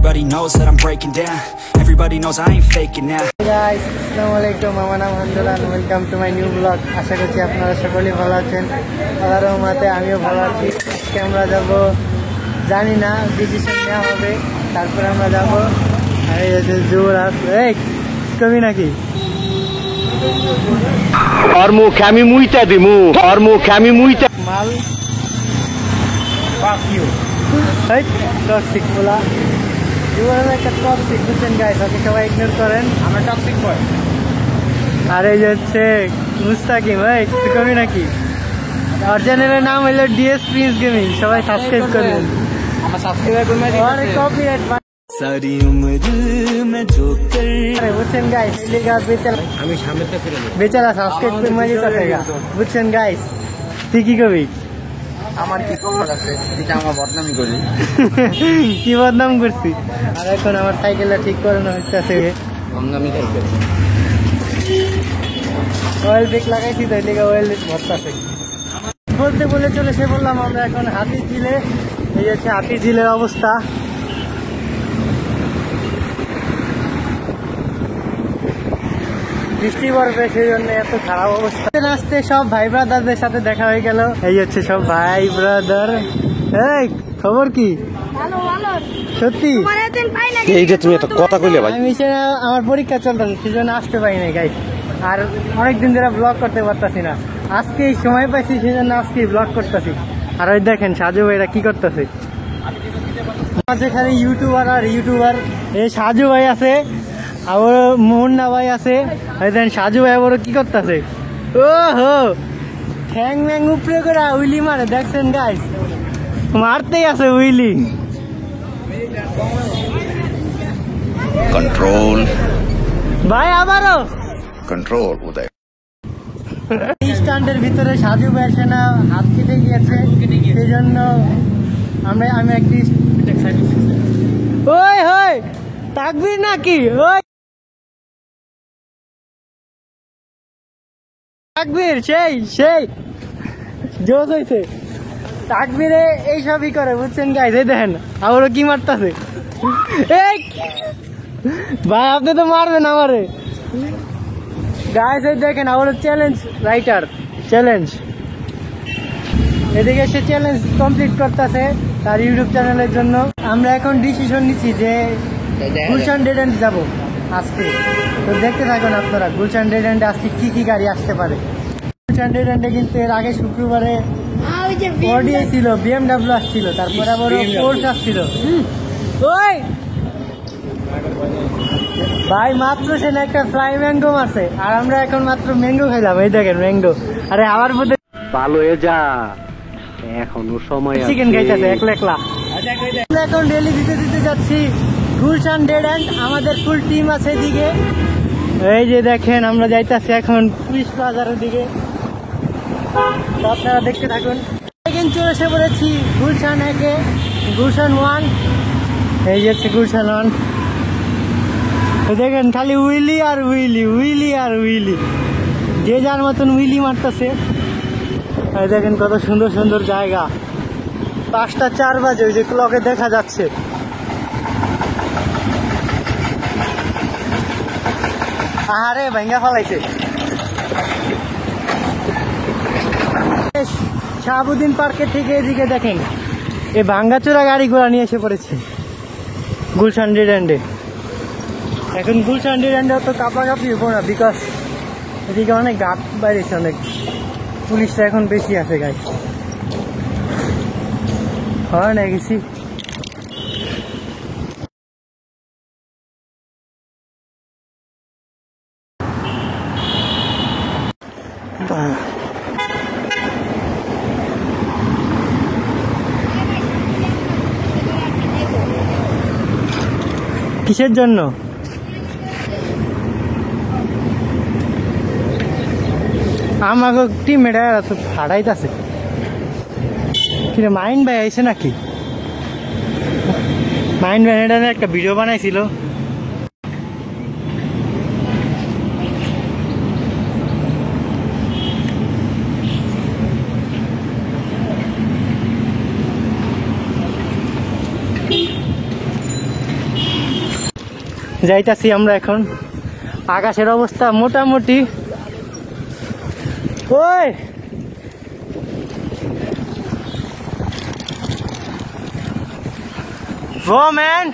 Everybody knows that I'm breaking down. Everybody knows I ain't faking now. Hey guys, Assalamualaikum. আমার নাম Hamdullah. Welcome to my new blog. আশা করছি আপনারা সকলেই ভালো আছেন। আল্লাহর রহমতে আমিও ভালো আছি। আজকে আমরা যাব, জানি না, ডিসিশন নেওয়া হবে, তারপরে আমরা যাব। আর এই হচ্ছে যুবরাজ। এই কবি নাকি और मुख আমি মুইতা দিমু, और मुख আমি মুইতা মাল ফাক ইউ। রাইট, টক্সিক বলা যুবরাজ একটা টক্সিক, বুঝছেন গাইস? ওকে সবাই ইগনোর করেন, আমরা টক্সিক বয়। আর এই হচ্ছে মুস্তাকিম। এই কবি নাকি? আর চ্যানেলের নাম হলো ডিএস প্রিন্স গেমিং। সবাই সাবস্ক্রাইব করবেন। আমার সাবস্ক্রাইব করবেন। और कॉपीराइट सारी उम्र में जो कर বুঝছেন গাইস, এই লেগা বেচারা, আমি সামনেতে ফিরে বেচারা সাবস্ক্রাইব করে মজা করতেগা। বুঝছেন গাইস, তুই কি কবি? আমার কি খবর আছে? এটা আমার বদনামি করি। কি বদনাম করছি? আর এখন আমার সাইকেলটা ঠিক করানো হচ্ছে। বদনামি করবে। অয়েল ব্রেক লাগাইছি তো, এই লেগা অয়েল ভরতাছে। বলতে বলে চলে সে বললাম আমরা এখন হাতির ঝিলে। এই হচ্ছে হাতির ঝিলের অবস্থা। বৃষ্টি পড়বে, সেই জন্য এত খারাপ অবস্থা। আসতে সব ভাই ব্রাদারদের সাথে দেখা হয়ে গেল। এই হচ্ছে সব ভাই ব্রাদার। এই খবর কি? সত্যি এই যে তুমি একটা কথা কইলে ভাই, আমি আমার পরীক্ষা চলতেছে, সেই জন্য আসতে পারি নাই গাইস। আর অনেকদিন ধরে ব্লগ করতে পারতাছি না, আজকে সময় পাইছি, সেই জন্য আজকেই ব্লগ করতেছি। আর ওই দেখেন সাজু ভাইরা কি করতেছে। যেখানে ইউটিউবার আর ইউটিউবার, এই সাজু ভাই আছে, আবার মুন্না ভাই আছে। দেন সাজু ভাই আবার কি করতেছে, ও হো ঠ্যাং ম্যাং উপরে করে উইলি মারে, দেখছেন গাইস? মারতেই আছে উইলি। कंट्रोल ভাই আবারও कंट्रोल उदय স্ট্যান্ডের ভিতরে সাজু ভাই আসে না, হাত কেটে গিয়েছে, সেই জন্য আমি একটি ওই হই তাকবীর নাকি? ওই তাকবীর, সেই জোশ হয়েছে তাকবীরে এইসবই করে, বুঝছেন গাইস? এই দেখেন আবারও কি মারতেছে। এই ভাই আপনি তো মারবেন আমারে গাইস। এই দেখেন আবারও চ্যালেঞ্জ রাইটার, চ্যালেঞ্জ। এদিকে সে চ্যালেঞ্জ কমপ্লিট করতেছে তার ইউটিউব চ্যানেলের জন্য। আমরা এখন ডিসিশন নিচ্ছি যে গুলশান ডেড এন্ড যাবো আজকে। তো দেখতে থাকুন আপনারা গুলশান ডেড এন্ডে আজকে কি কি গাড়ি আসতে পারে। গুলশান ডেড এন্ডে কিন্তু এর আগে শুক্রবারে অডি ছিল, বিএমডাব্লিউ আসছিল, তারপরে আবার পোর্শ আসছিল। ওই ভাই মাত্র সে একটা ফ্লাই ম্যাঙ্গো মারছে, আর আমরা এখন মাত্র ম্যাঙ্গো খাইলাম। এই দেখেন ম্যাঙ্গো। আরে আমার মধ্যে ভালো হয়ে যা, এখনো সময় আছে। চিকেন খাইতেছে একলা একলা। আমরা এখন ডেলি দিতে যাচ্ছি গুলশান ডেড এন্ড। আমাদের ফুল টিম আছে এদিকে। এই যে দেখেন আমরা যাইতেছি এখন পুলিশ প্লাজারের দিকে। তো আপনারা দেখতে থাকুন। চলে এসে পড়েছি গুলশান 1-এ, গুলশান 1। এই যে হচ্ছে গুলশান 1। দেখেন খালি উইলি আর উইলি, উইলি আর উইলি, যে যার মতন উইলি মারতেছে। এই দেখেন কত সুন্দর সুন্দর জায়গা। 5টা 4 বাজে, ওই যে ক্লকে দেখা যাচ্ছে। আরে ভেঙ্গা ফেলাইছে। শাহাবুদ্দিন পার্কের থেকে এদিকে দেখেন এই ভাঙ্গাচোরা গাড়িগুলো নিয়ে এসে পড়েছে গুলশান ডেড এন্ডে। এখন গুলশান ডেড এন্ডে তো কাপাকাপি হবো না, বিকজ এদিকে অনেক গাছ বাইরেছে, অনেক পুলিশটা এখন বেশি আছে গাই। হয় না গেছি। কিসের জন্য? আমাকে টিম এটা হারাইতেছে। মাইন্ড ভাই আইছে নাকি? মাইন্ড ভাই এটা একটা ভিডিও বানাইছিল। যাইতাছি আমরা এখন। আকাশের অবস্থা মোটামুটি ওই ও ম্যান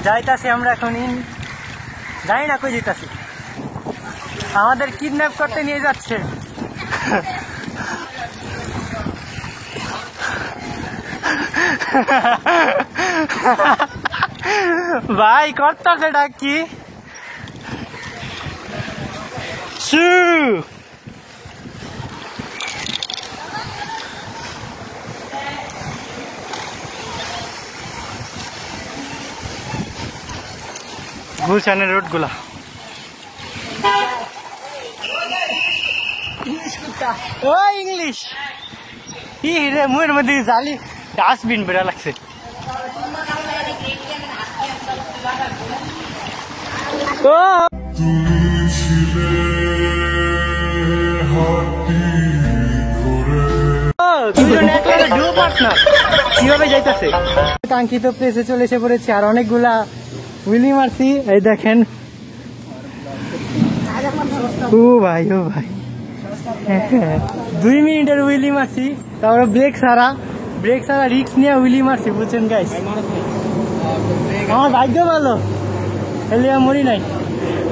যাইতাছি আমরা এখন। জানি না কই যেতাছি, আমাদের কিডন্যাপ করতে নিয়ে যাচ্ছে। ভাই করতেছে ডাকি গুলশানের রোড গুলা। ও ইংলিশ ই রে মুয়ের মধ্যে জালি ডাস্টবিন বেড়া লাগছে। ও কিভাবে যাইতেছে কাঙ্ক্ষিত প্লেসে চলে এসে পড়েছে। আর অনেকগুলা উইলি মারছি, এই দেখেন। ও ভাই 2 মিনিটের উইলি মারছি, তারপরে ব্রেক ছাড়া রিক্স নিয়ে উইলি মারছি, বুঝছেন গাইস। আমার ভাগ্য ভালো, এলে মরি নাই।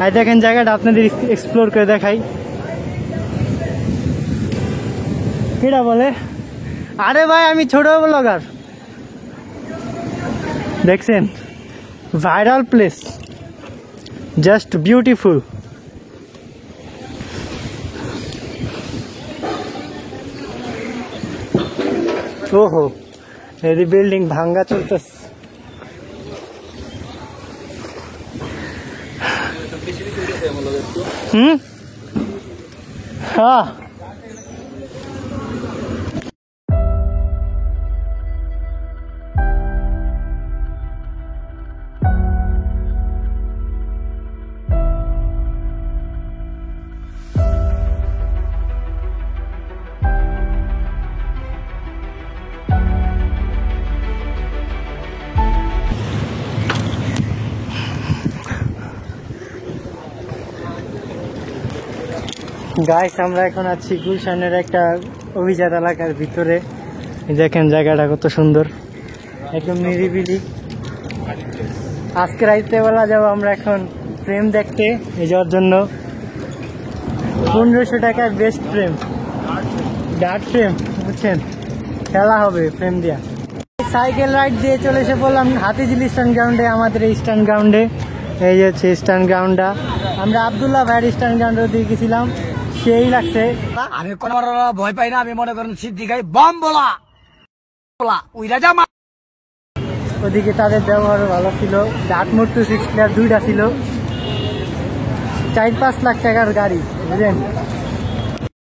আর দেখেন জায়গাটা আপনাদের এক্সপ্লোর করে দেখাই। কিরা বলে, আরে ভাই আমি ছোট ব্লগার। দেখছেন ভাইরাল প্লেস, জাস্ট বিউটিফুল। ওহো এই বিল্ডিং ভাঙ্গা চলতেছে। হ্যাঁ গাইস, আমরা এখন আছি গুলশানের একটা অভিজাত এলাকার ভিতরে। দেখেন জায়গাটা কত সুন্দর, একদম নিরিবিলি। আজকে রাইতে বেলা যাবো আমরা এখন ফ্রেম দেখতে, এই যাওয়ার জন্য 1500 টাকায় বেস্ট ফ্রেম, ডার্ট ফ্রেম, বুঝছেন, খেলা হবে ফ্রেম দিয়া। সাইকেল রাইড দিয়ে চলে এসে বললাম হাতিঝিল স্ট্যান্ড গ্রাউন্ডে। আমাদের এই স্ট্যান্ড গ্রাউন্ডে, এই যে হচ্ছে স্ট্যান্ড গ্রাউন্ডটা। আমরা আবদুল্লাহ ভাইয়ের স্ট্যান্ড গ্রাউন্ডে দিয়ে গেছিলাম, সেই লাগছে। আমি কোন ভয় পাই না, আমি মনে করেন সিদ্দিকাই বম বলা ওই রাজা। ওদিকে তাদের ব্যবহারও ভালো ছিল। ডাটমোর 2 6 প্লেয়ার 2টা ছিল, 4-5 লাখ টাকার গাড়ি, বুঝলেন।